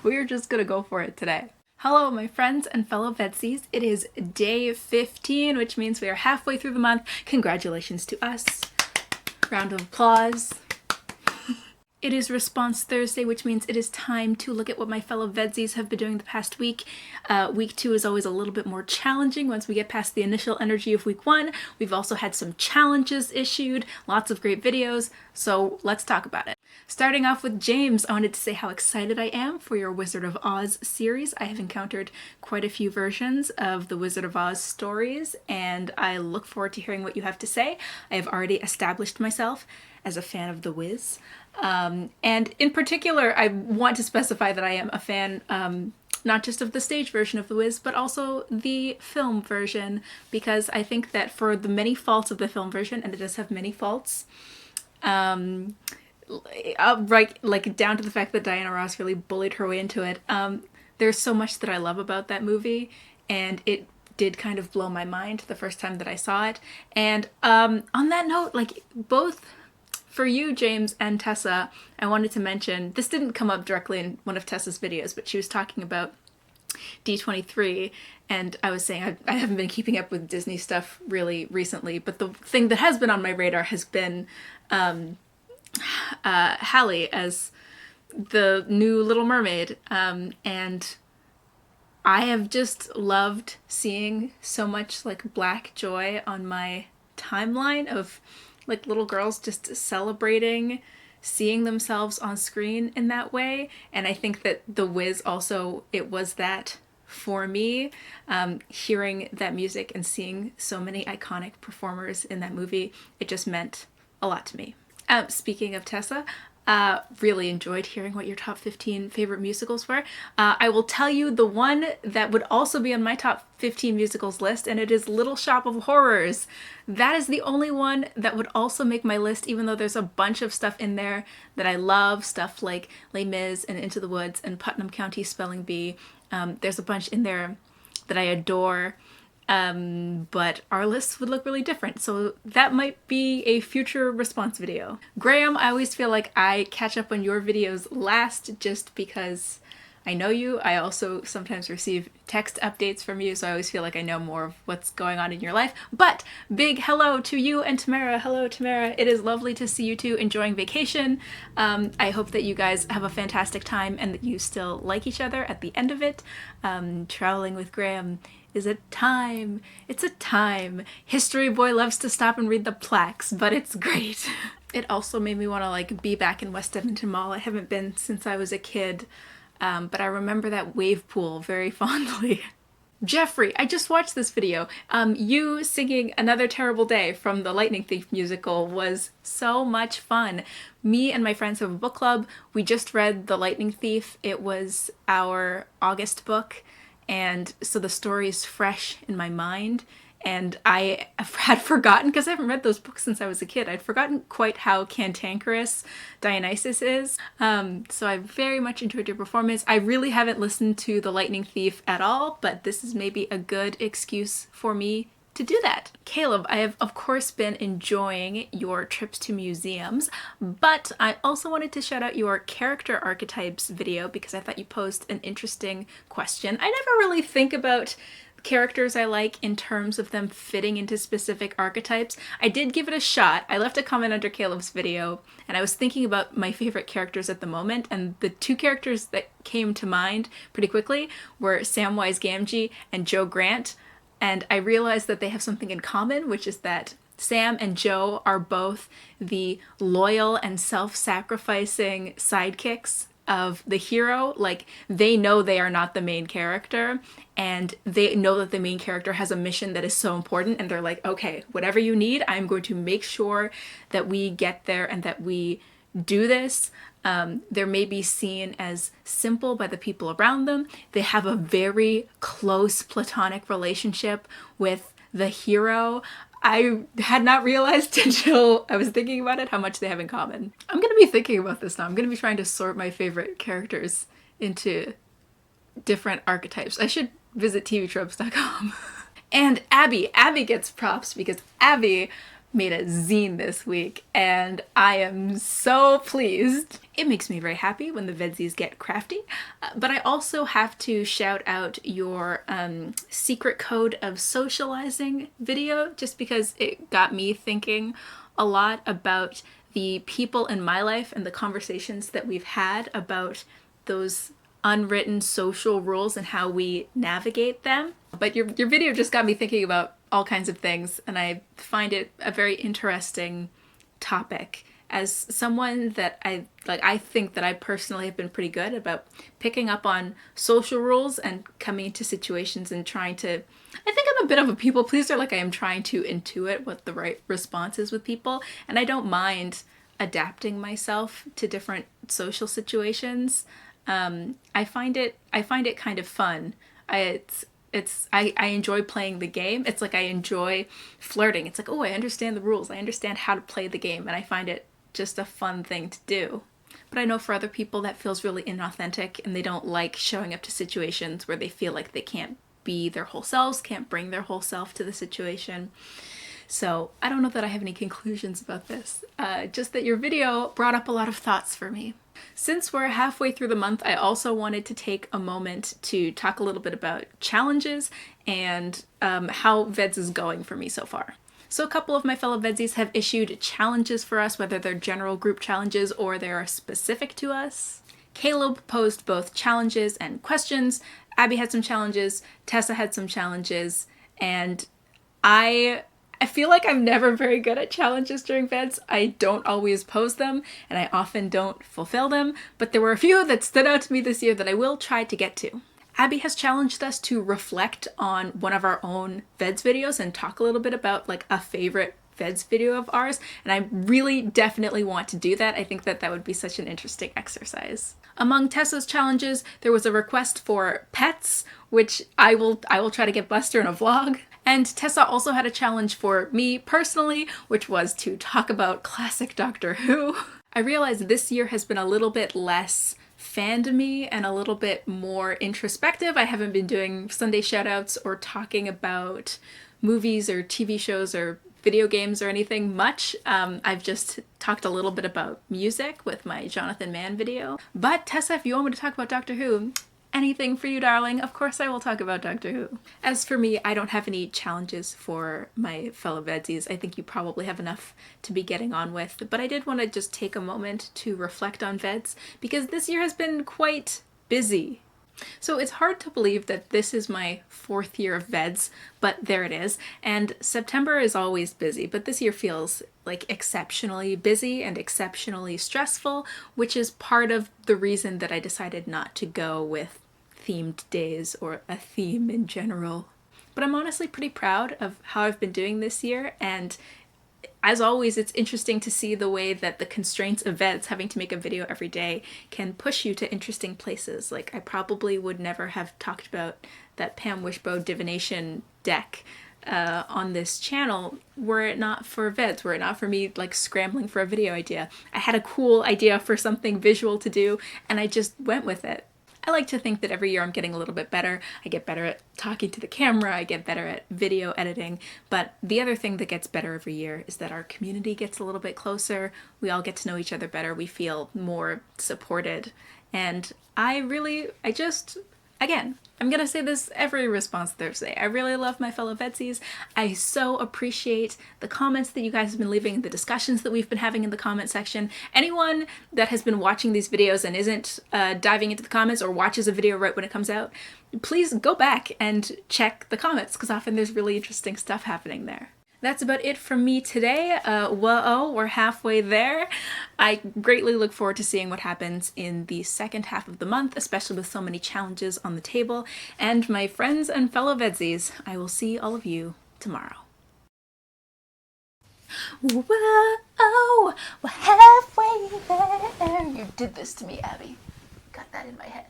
we're just gonna go for it today. Hello, my friends and fellow VEDSies. It is day 15, which means we are halfway through the month. Congratulations to us. Round of applause. It is Response Thursday, which means it is time to look at what my fellow VEDSies have been doing the past week. Week 2 is always a little bit more challenging once we get past the initial energy of week 1. We've also had some challenges issued, lots of great videos, so let's talk about it. Starting off with James, I wanted to say how excited I am for your Wizard of Oz series. I have encountered quite a few versions of the Wizard of Oz stories, and I look forward to hearing what you have to say. I have already established myself as a fan of The Wiz. And in particular, I want to specify that I am a fan not just of the stage version of The Wiz, but also the film version, because I think that for the many faults of the film version, and it does have many faults, right, like down to the fact that Diana Ross really bullied her way into it, there's so much that I love about that movie, and it did kind of blow my mind the first time that I saw it. And on that note, like, both for you, James, and Tessa, I wanted to mention, this didn't come up directly in one of Tessa's videos, but she was talking about D23, and I was saying I haven't been keeping up with Disney stuff really recently, but the thing that has been on my radar has been Hallie as the new Little Mermaid, and I have just loved seeing so much like black joy on my timeline of like little girls just celebrating seeing themselves on screen in that way. And I think that The Wiz also, it was that for me, hearing that music and seeing so many iconic performers in that movie, it just meant a lot to me. Speaking of Tessa, really enjoyed hearing what your top 15 favorite musicals were. I will tell you the one that would also be on my top 15 musicals list, and it is Little Shop of Horrors. That is the only one that would also make my list, even though there's a bunch of stuff in there that I love, stuff like Les Mis and Into the Woods and Putnam County Spelling Bee. There's a bunch in there that I adore. But our lists would look really different, so that might be a future response video. Graham, I always feel like I catch up on your videos last just because I know you. I also sometimes receive text updates from you, so I always feel like I know more of what's going on in your life. But big hello to you and Tamara. Hello, Tamara. It is lovely to see you two enjoying vacation. I hope that you guys have a fantastic time and that you still like each other at the end of it. Traveling with Graham is a time. It's a time. History boy loves to stop and read the plaques, but it's great. It also made me want to like be back in West Edmonton Mall. I haven't been since I was a kid, but I remember that wave pool very fondly. Jeffrey, I just watched this video. You singing Another Terrible Day from the Lightning Thief musical was so much fun. Me and my friends have a book club. We just read The Lightning Thief. It was our August book. And so the story is fresh in my mind, and I had forgotten, because I haven't read those books since I was a kid, I'd forgotten quite how cantankerous Dionysus is. So I very much enjoyed your performance. I really haven't listened to The Lightning Thief at all, but this is maybe a good excuse for me to do that. Caleb, I have of course been enjoying your trips to museums, but I also wanted to shout out your character archetypes video because I thought you posed an interesting question. I never really think about characters I like in terms of them fitting into specific archetypes. I did give it a shot. I left a comment under Caleb's video, and I was thinking about my favorite characters at the moment, and the two characters that came to mind pretty quickly were Samwise Gamgee and Joe Grant. And I realized that they have something in common, which is that Sam and Joe are both the loyal and self-sacrificing sidekicks of the hero. Like, they know they are not the main character, and they know that the main character has a mission that is so important, and they're like, okay, whatever you need, I'm going to make sure that we get there and that we do this. They may be seen as simple by the people around them. They have a very close platonic relationship with the hero. I had not realized until I was thinking about it how much they have in common. I'm going to be thinking about this now. I'm going to be trying to sort my favorite characters into different archetypes. I should visit tvtropes.com. And Abby gets props because Abby made a zine this week, and I am so pleased. It makes me very happy when the VEDSies get crafty, but I also have to shout out your secret code of socializing video, just because it got me thinking a lot about the people in my life and the conversations that we've had about those unwritten social rules and how we navigate them. But your video just got me thinking about all kinds of things, and I find it a very interesting topic. As someone that I think that I personally have been pretty good about picking up on social rules and coming into situations and trying to, I think I'm a bit of a people pleaser, like I am trying to intuit what the right response is with people, and I don't mind adapting myself to different social situations. I find it kind of fun. I enjoy playing the game. It's like I enjoy flirting. It's like, oh, I understand the rules. I understand how to play the game, and I find it just a fun thing to do. But I know for other people that feels really inauthentic, and they don't like showing up to situations where they feel like they can't be their whole selves, can't bring their whole self to the situation. So I don't know that I have any conclusions about this. Just that your video brought up a lot of thoughts for me. Since we're halfway through the month, I also wanted to take a moment to talk a little bit about challenges and how VEDS is going for me so far. So a couple of my fellow VEDSies have issued challenges for us, whether they're general group challenges or they're specific to us. Caleb posed both challenges and questions. Abby had some challenges. Tessa had some challenges. And I feel like I'm never very good at challenges during VEDS. I don't always pose them, and I often don't fulfill them, but there were a few that stood out to me this year that I will try to get to. Abby has challenged us to reflect on one of our own VEDS videos and talk a little bit about like a favorite VEDS video of ours, and I really definitely want to do that. I think that that would be such an interesting exercise. Among Tessa's challenges, there was a request for pets, which I will try to get Buster in a vlog. And Tessa also had a challenge for me personally, which was to talk about classic Doctor Who. I realized this year has been a little bit less fandom-y and a little bit more introspective. I haven't been doing Sunday shoutouts or talking about movies or TV shows or video games or anything much. I've just talked a little bit about music with my Jonathan Mann video. But Tessa, if you want me to talk about Doctor Who, anything for you, darling. Of course I will talk about Doctor Who. As for me, I don't have any challenges for my fellow VEDSies. I think you probably have enough to be getting on with, but I did want to just take a moment to reflect on VEDS because this year has been quite busy. So it's hard to believe that this is my 4th year of VEDS, but there it is. And September is always busy, but this year feels like exceptionally busy and exceptionally stressful, which is part of the reason that I decided not to go with themed days or a theme in general. But I'm honestly pretty proud of how I've been doing this year, and as always, it's interesting to see the way that the constraints of VEDS, having to make a video every day, can push you to interesting places. Like, I probably would never have talked about that Pam Wishbow divination deck on this channel were it not for VEDS, were it not for me like scrambling for a video idea. I had a cool idea for something visual to do, and I just went with it. I like to think that every year I'm getting a little bit better. I get better at talking to the camera, I get better at video editing, but the other thing that gets better every year is that our community gets a little bit closer, we all get to know each other better, we feel more supported, and again, I'm gonna say this every Response Thursday. I really love my fellow VEDSies. I so appreciate the comments that you guys have been leaving, the discussions that we've been having in the comment section. Anyone that has been watching these videos and isn't diving into the comments or watches a video right when it comes out, please go back and check the comments, because often there's really interesting stuff happening there. That's about it from me today. Whoa, we're halfway there. I greatly look forward to seeing what happens in the second half of the month, especially with so many challenges on the table. And my friends and fellow VEDSies, I will see all of you tomorrow. Whoa, we're halfway there. You did this to me, Abby. Got that in my head.